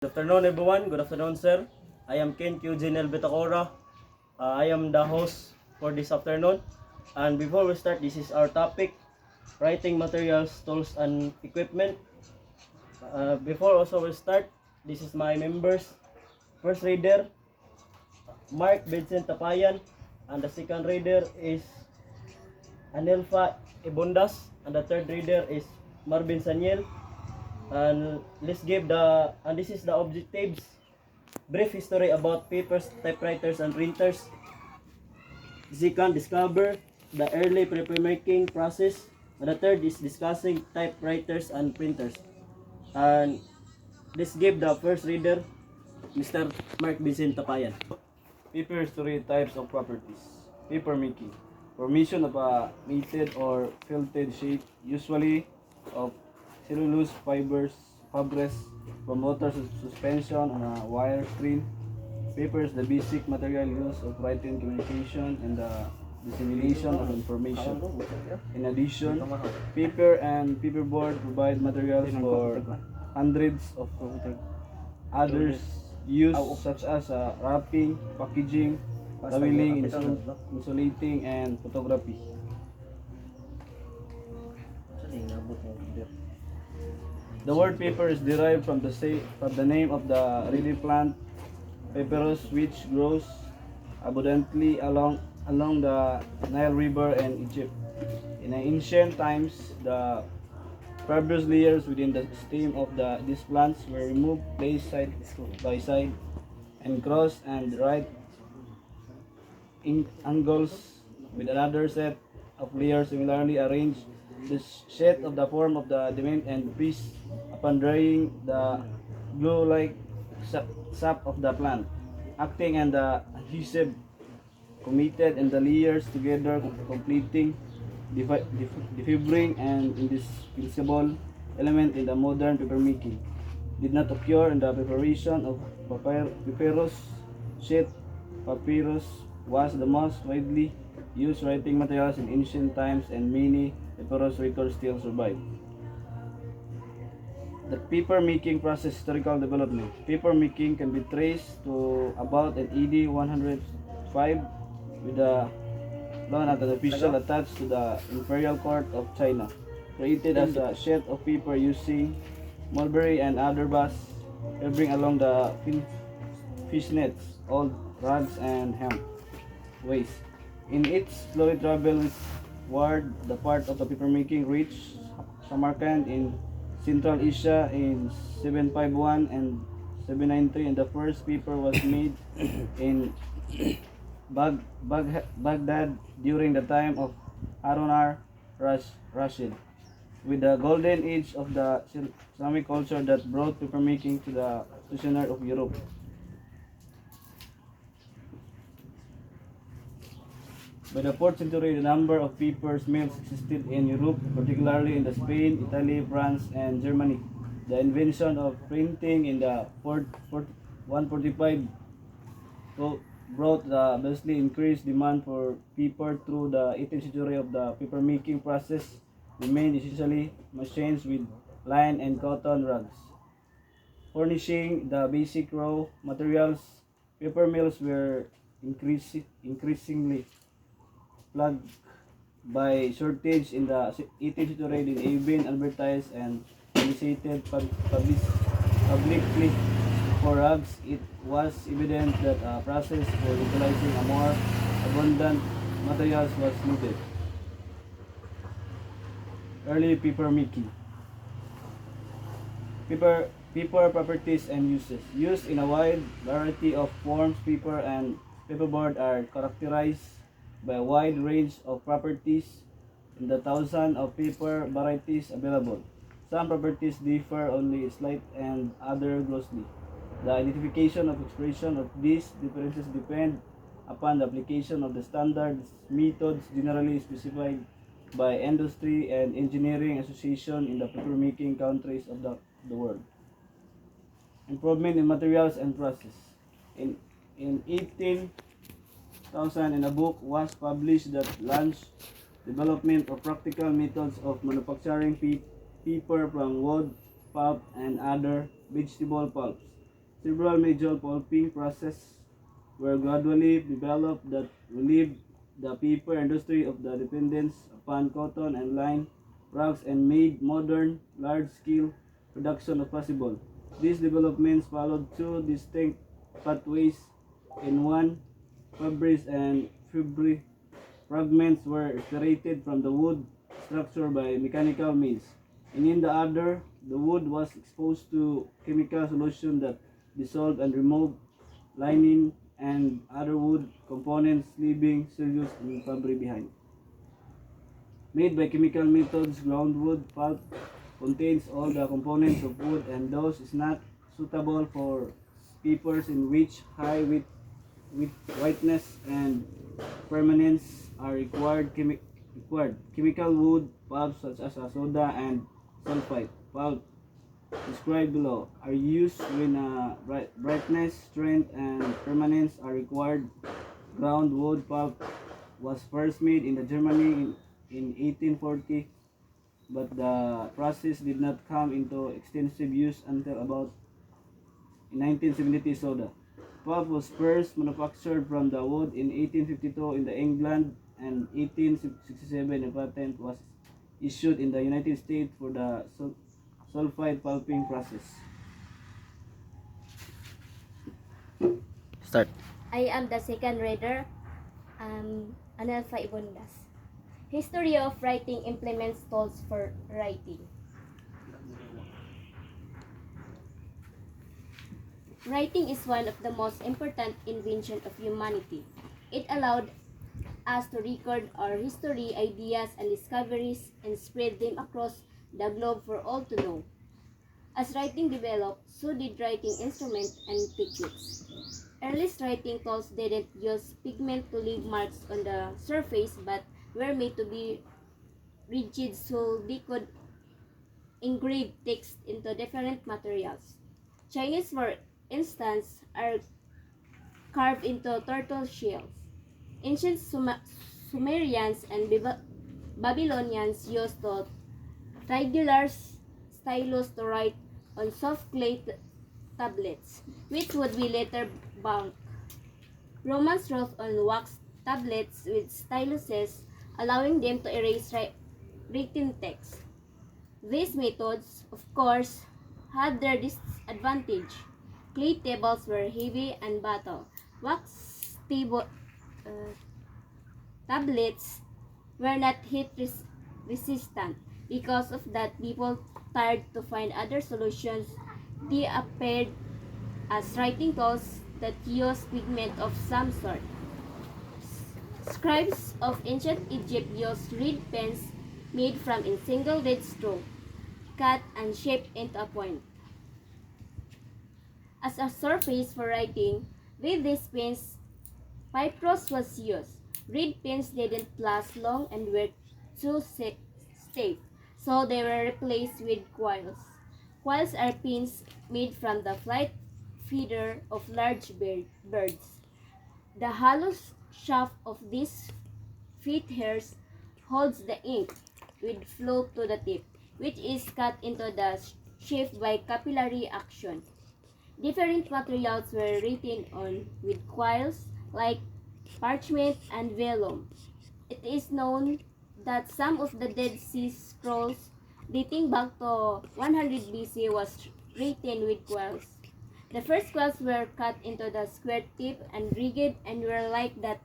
Good afternoon, everyone. Good afternoon, sir. I am Ken Q. Janel Betacora. I am the host for this afternoon. And before we start, this is our topic, writing materials, tools, and equipment. Before also we start, this is my members. First reader, Mark Vincent Tapayan. And the second reader is Anelfa Ibundas. And the third reader is Marvin Saniel. And this is the objectives. Brief history about papers, typewriters, and printers. Second, discover the early papermaking process. And the third is discussing typewriters and printers. And this give the first reader, Mr. Mark Vincent Tapayan. Paper history, types of properties. Paper making. Formation of a knitted or felted sheet, usually of cellulose fibers, from water suspension on a wire screen. Paper is the basic material used of writing communication and the dissemination of information. In addition, paper and paperboard provide materials for hundreds of others use such as wrapping, packaging, labeling, insulating, and photography. The word paper is derived from the name of the reedy plant Papyrus, which grows abundantly along the Nile River and Egypt. In ancient times, the fibrous layers within the stem of these plants were removed, placed side by side, and crossed and right angles with another set of layers similarly arranged. The shape of the form of the diamond and piece upon drying the glue-like sap of the plant, acting and the adhesive committed and the layers together, completing the fibering and indispensable element in the modern papermaking. Did not occur in the preparation of papyrus sheet. Papyrus was the most widely used writing materials in ancient times, and many papyrus records still survive. The paper making process historical development. Paper making can be traced to about an AD 105 with the law at an official attached to the imperial court of China, created as a sheet of paper using mulberry and other bus, weaving along the fish nets, old rags, and hemp waste. In its slowly travel westward, the part of the papermaking reached Samarkand in Central Asia in 751 and 793, and the first paper was made in Baghdad during the time of Harun al-Rashid, with the golden age of the Islamic culture that brought papermaking to the center of Europe. By the 4th century, the number of paper mills existed in Europe, particularly in Spain, Italy, France, and Germany. The invention of printing in the 145 brought the vastly increased demand for paper through the 18th century. Of the papermaking process remained essentially machines with linen and cotton rags, furnishing the basic raw materials. Paper mills were increasingly plagued by shortage in the 18th century. Did even advertised and solicited publicly for rugs. It was evident that a process for utilizing a more abundant materials was needed. Early paper making. Paper properties and uses. Used in a wide variety of forms, paper and paperboard are characterized by a wide range of properties in the thousands of paper varieties available. Some properties differ only slightly and other grossly. The identification of expression of these differences depend upon the application of the standard methods generally specified by industry and engineering association in the papermaking countries of the world. Improvement in materials and process. In 18,000, in a book was published that launched development of practical methods of manufacturing paper from wood, pulp, and other vegetable pulps. Several major pulping processes were gradually developed that relieved the paper industry of the dependence upon cotton and line rugs and made modern, large-scale production possible. These developments followed two distinct pathways. In one, fibers and fibre fragments were extracted from the wood structure by mechanical means, and in the other, the wood was exposed to chemical solution that dissolved and removed lining and other wood components, leaving cellulose and fiber behind. Made by chemical methods, ground wood pulp contains all the components of wood and thus is not suitable for papers in which high whiteness and permanence are required. Chemical wood pulps such as soda and sulfite pulp described below are used when brightness, strength, and permanence are required. Ground wood pulp was first made in Germany in 1840, but the process did not come into extensive use until about 1970 soda. Pulp was first manufactured from the wood in 1852 in England and 1867 a patent was issued in the United States for the sulfide pulping process. Start. I am the second reader, Anelfa Ibondas. History of writing implements tools for writing. Writing is one of the most important inventions of humanity. It allowed us to record our history, ideas, and discoveries and spread them across the globe for all to know. As writing developed, so did writing instruments and techniques. Earliest writing tools didn't use pigment to leave marks on the surface but were made to be rigid so they could engrave text into different materials. Chinese, for instance, are carved into turtle shells. Ancient Sumerians and Babylonians used triangular stylus to write on soft clay tablets, which would be later bound. Romans wrote on wax tablets with styluses, allowing them to erase written text. These methods, of course, had their disadvantage. Clay tables were heavy and brittle. Wax tablets were not heat resistant. Because of that, people tried to find other solutions. They appeared as writing tools that used pigment of some sort. Scribes of ancient Egypt used reed pens made from a single reed stroke, cut and shaped into a point. As a surface for writing, with these pens, papyrus was used. Reed pens didn't last long and were too stiff, so they were replaced with quills. Quills are pins made from the flight feather of large birds. The hollow shaft of these feet hairs holds the ink with flow to the tip, which is cut into the shape by capillary action. Different materials were written on with quills like parchment and vellum. It is known that some of the Dead Sea Scrolls dating back to 100 BC was written with quills. The first quills were cut into the square tip and rigged and were like that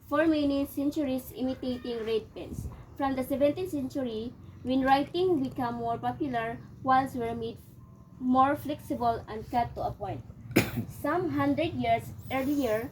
for many centuries, imitating reed pens. From the 17th century, when writing became more popular, quills were made more flexible and cut to a point. Some 100 years earlier,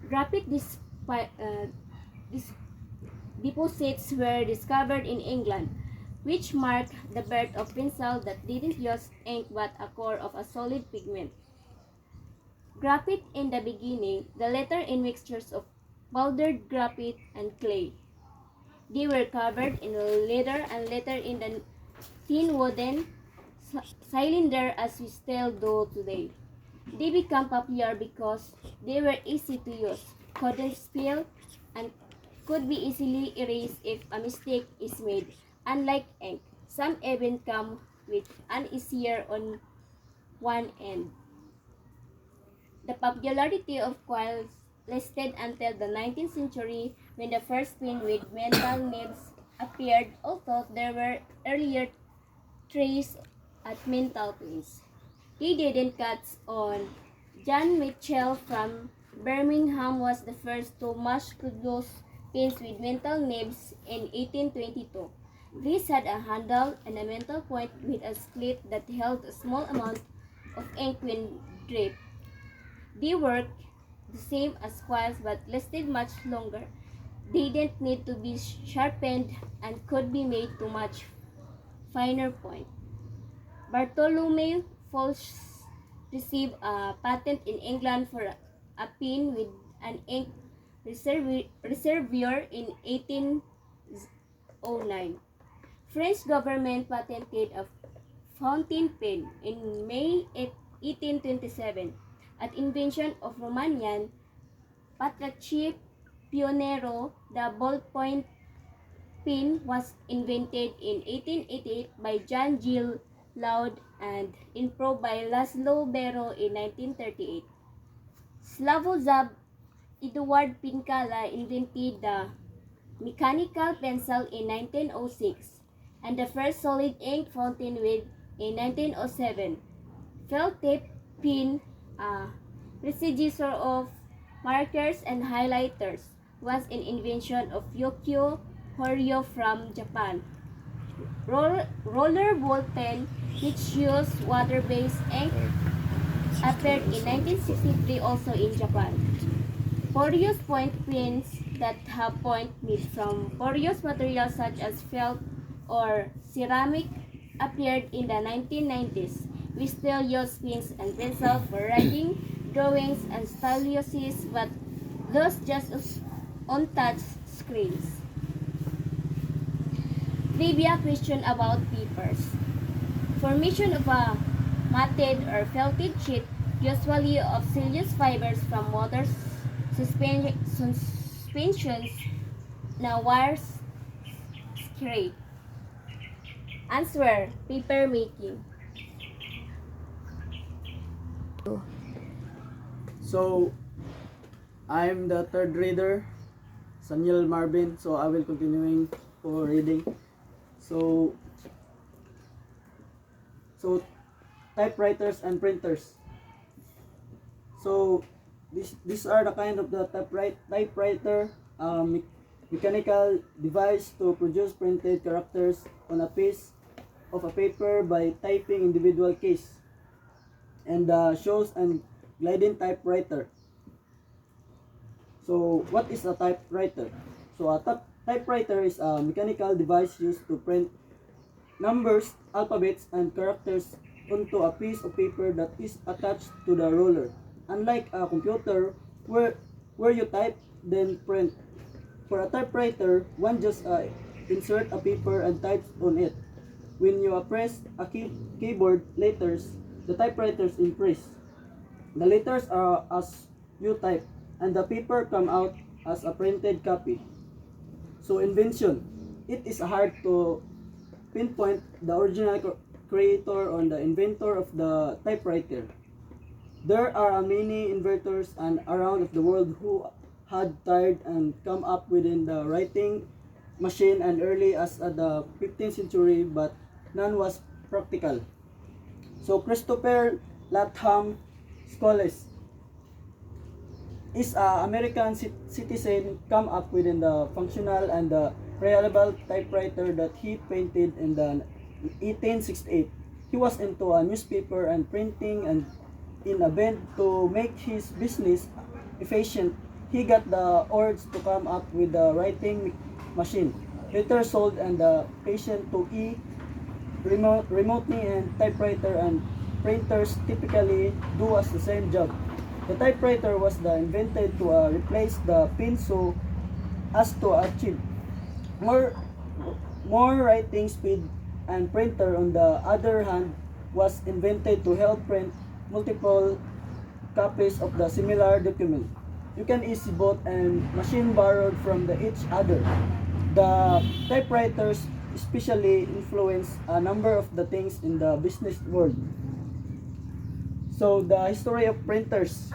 graphite deposits were discovered in England, which marked the birth of pencil that didn't use ink but a core of a solid pigment. Graphite in the beginning, the latter in mixtures of powdered graphite and clay. They were covered in leather and later in the thin wooden cylinder as we still do today. They became popular because they were easy to use, couldn't spill, and could be easily erased if a mistake is made. Unlike ink, some even come with an easier on one end. popularity of quills lasted until the 19th century when the first pin with metal nibs appeared, although there were earlier traces at metal pins. They didn't catch on. John Mitchell from Birmingham was the first to mass-produce pins with metal nibs in 1822. These had a handle and a metal point with a slit that held a small amount of ink when dripped. They worked the same as quills but lasted much longer. They didn't need to be sharpened and could be made to much finer point. Bartholomew Folch received a patent in England for a pin with an ink reservoir in 1809. French government patented a fountain pen in May 1827. At invention of Romanian Patraci Pionero, the ballpoint pen was invented in 1888 by John Gill Loud and improved by Laszlo Bero in 1938. Slavozab Eduard Pincala invented the mechanical pencil in 1906 and the first solid ink fountain with in 1907. Felt tip pen, a predecessor of markers and highlighters, was an invention of Yukio Horyo from Japan. Roller ball pen, which used water-based ink, appeared in 1963 also in Japan. Porous point pens that have point made from porous materials such as felt or ceramic appeared in the 1990s. We still use pens and pencils for writing, drawings, and styloses, but those just on touch screens. Trivia question about papers. Formation of a matted or felted sheet, usually of cellulose fibers from water suspensions, na wires scrape. Answer, paper making. So, I'm the third reader, Saniel Marvin. So, I will continuing for reading. So typewriters and printers. So, these are the kind of the typewriter, mechanical device to produce printed characters on a piece of a paper by typing individual keys, and shows and gliding typewriter. So what is a typewriter? So a typewriter is a mechanical device used to print numbers, alphabets, and characters onto a piece of paper that is attached to the roller. Unlike a computer where you type then print, for a typewriter, one just insert a paper and types on it. When you press a keyboard letters, the typewriters impress. The letters are as you type, and the paper come out as a printed copy. So invention. It is hard to pinpoint the original creator or the inventor of the typewriter. There are many inventors and around of the world who had tried and come up within the writing machine and early as the 15th century, but none was practical. So Christopher Latham Scholes is an American citizen come up within the functional and the reliable typewriter that he painted in the 1868. He was into a newspaper and printing, and in a bid to make his business efficient, he got the urge to come up with the writing machine. Later sold and the patient to remotely, and typewriter and printers typically do as the same job. The typewriter was invented to replace the pen so as to achieve more writing speed, and printer on the other hand was invented to help print multiple copies of the similar document. You can easily both and machine borrowed from each other. The typewriters especially influenced a number of the things in the business world. So the history of printers.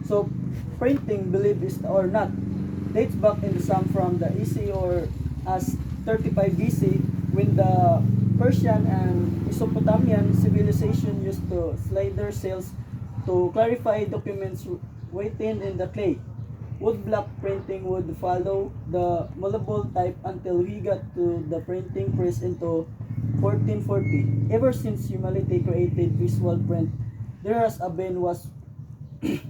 So printing, believe it or not, dates back in some from the EC or as 35 BC, when the Persian and Mesopotamian civilization used to slide their sails to clarify documents written in the clay. Woodblock printing would follow the malleable type until we got to the printing press into 1440. Ever since humanity created visual print, there has been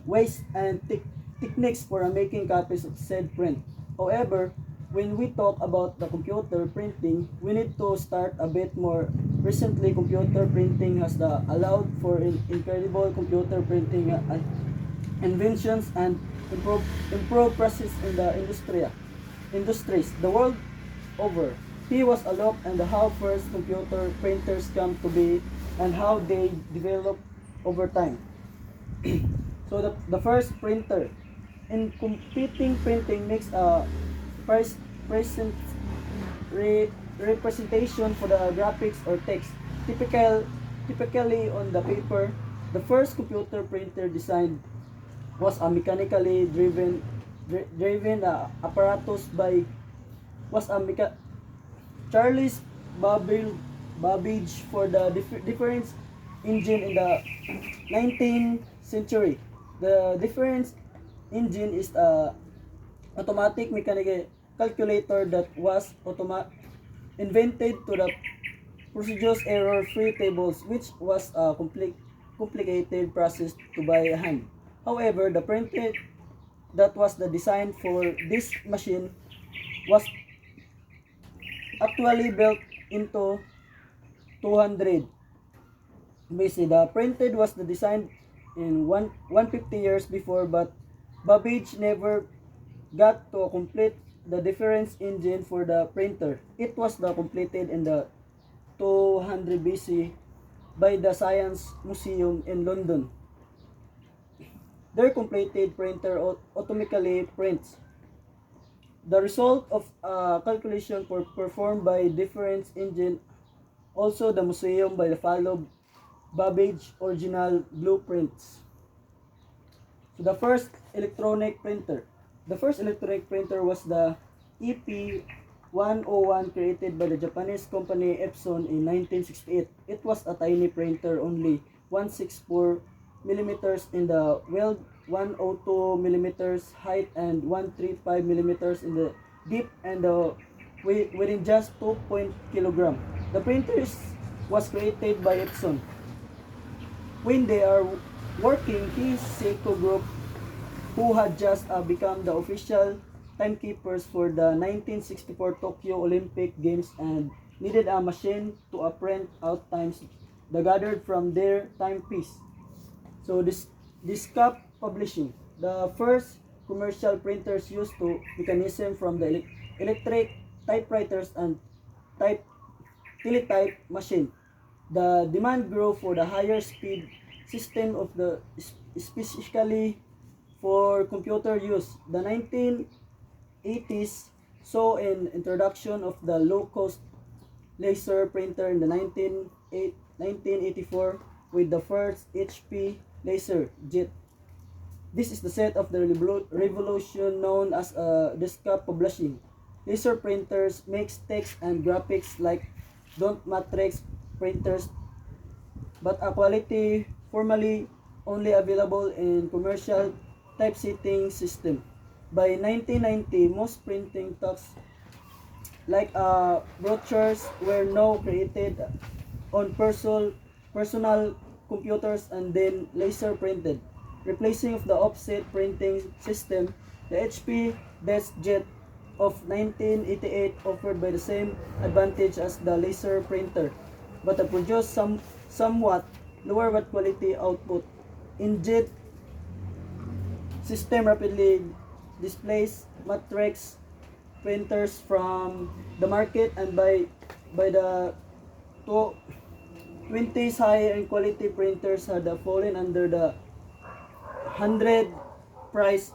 ways and techniques for making copies of said print. However, when we talk about the computer printing, we need to start a bit more. Recently, computer printing has allowed for incredible computer printing inventions and improve process in the industries the world over. He was a look at how first computer printers come to be and how they develop over time. So the first printer in computing printing makes a present representation for the graphics or text. Typically on the paper, the first computer printer designed was a mechanically driven apparatus by was a Charles Babbage for the difference engine in the 19th century. The difference engine is a automatic mechanical calculator that was invented to the procedures error-free tables, which was a complicated process to by hand. However, the printer that was the design for this machine was actually built into 200 BC. The printed was the design in 150 years before, but Babbage never got to complete the difference engine for the printer. It was completed in the 200 BC by the Science Museum in London. Their completed printer automatically prints the result of a calculation performed by difference engine. Also, the museum by the follow Babbage original blueprints. So the first electronic printer. The first electronic printer was the EP-101 created by the Japanese company Epson in 1968. It was a tiny printer, only 164 millimeters in the weld, 102 millimeters height, and 135 millimeters in the deep, and within just 2 kilogram. The printer was created by Epson. When they are working, his Seiko Group, who had just become the official timekeepers for the 1964 Tokyo Olympic Games and needed a machine to print out times that gathered from their timepiece. So this cup publishing. The first commercial printers used to mechanism from the electric typewriters and teletype machine. The demand grew for the higher speed system of the specifically for computer use. The 1980s saw an introduction of the low-cost laser printer in the 1984 with the first HP laser jet. This is the set of the revolution known as desktop publishing. Laser printers makes text and graphics like don't matrix printers, but a quality formerly only available in commercial typesetting system. By 1990, most printing tasks like brochures were now created on personal computers and then laser printed. Replacing of the offset printing system, the HP DeskJet of 1988 offered by the same advantage as the laser printer, but produced somewhat lower but quality output. Inkjet system rapidly displaced matrix printers from the market, and by the 20s, high quality printers had fallen under the $100 price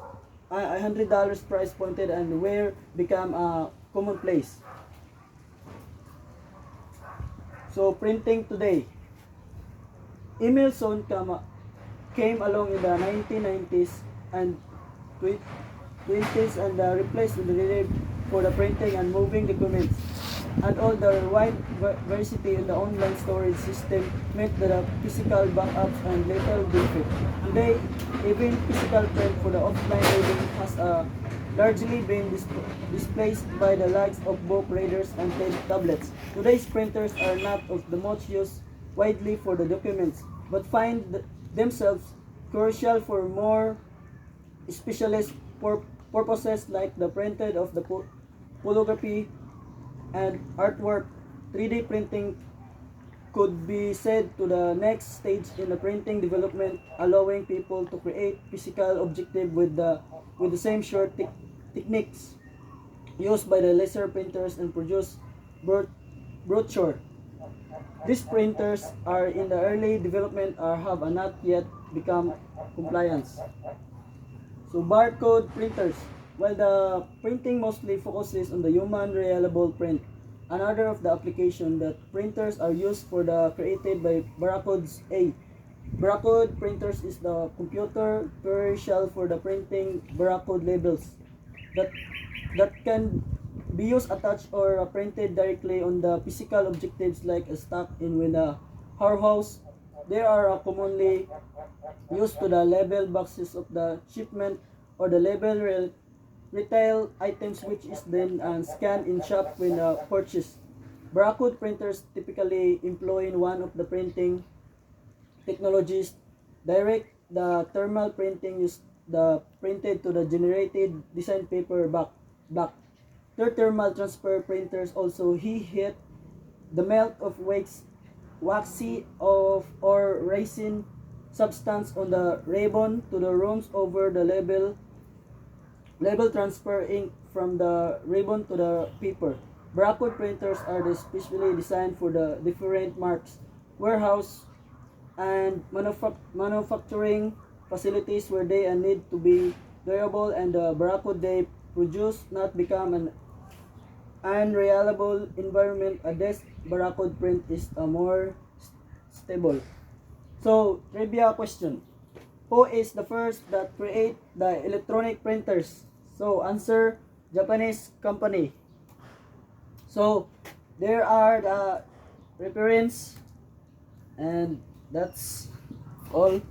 pointed and were become a commonplace. So printing today. email soon came along in the 1990s and 20s and replaced the need for the printing and moving documents. And all the wide diversity in the online storage system meant that the physical backups and little benefit. Today, even physical print for the offline reading has largely been displaced by the likes of book readers and tablets. Today's printers are not of the most use widely for the documents, but find themselves crucial for more specialist purposes like the printed of the photography and artwork. 3D printing could be said to the next stage in the printing development, allowing people to create physical objective with the same short techniques used by the laser printers and produce brochure. These printers are in the early development or have not yet become compliance. So barcode printers. While the printing mostly focuses on the human reliable print, another of the application that printers are used for the created by barcodes A. Barcode printers is the computer shell for the printing barcode labels that can be used attached or printed directly on the physical objectives like a stock in with a warehouse. They are commonly used to the label boxes of the shipment or the label retail items, which is then scanned in shop when purchased. Barcode printers typically employ one of the printing technologies. Direct the thermal printing is the printed to the generated design paper back. Their thermal transfer printers also heat the melt of waxy of or resin substance on the ribbon to the rooms over the label transfer ink from the ribbon to the paper. Barcode printers are specially designed for the different marks, warehouse, and manufacturing facilities where they need to be durable and the barcode they produce not become an unreliable environment. A desk barcode print is a more stable. So, trivia question. Who is the first that create the electronic printers? So, answer, Japanese company. So, there are the reference and that's all.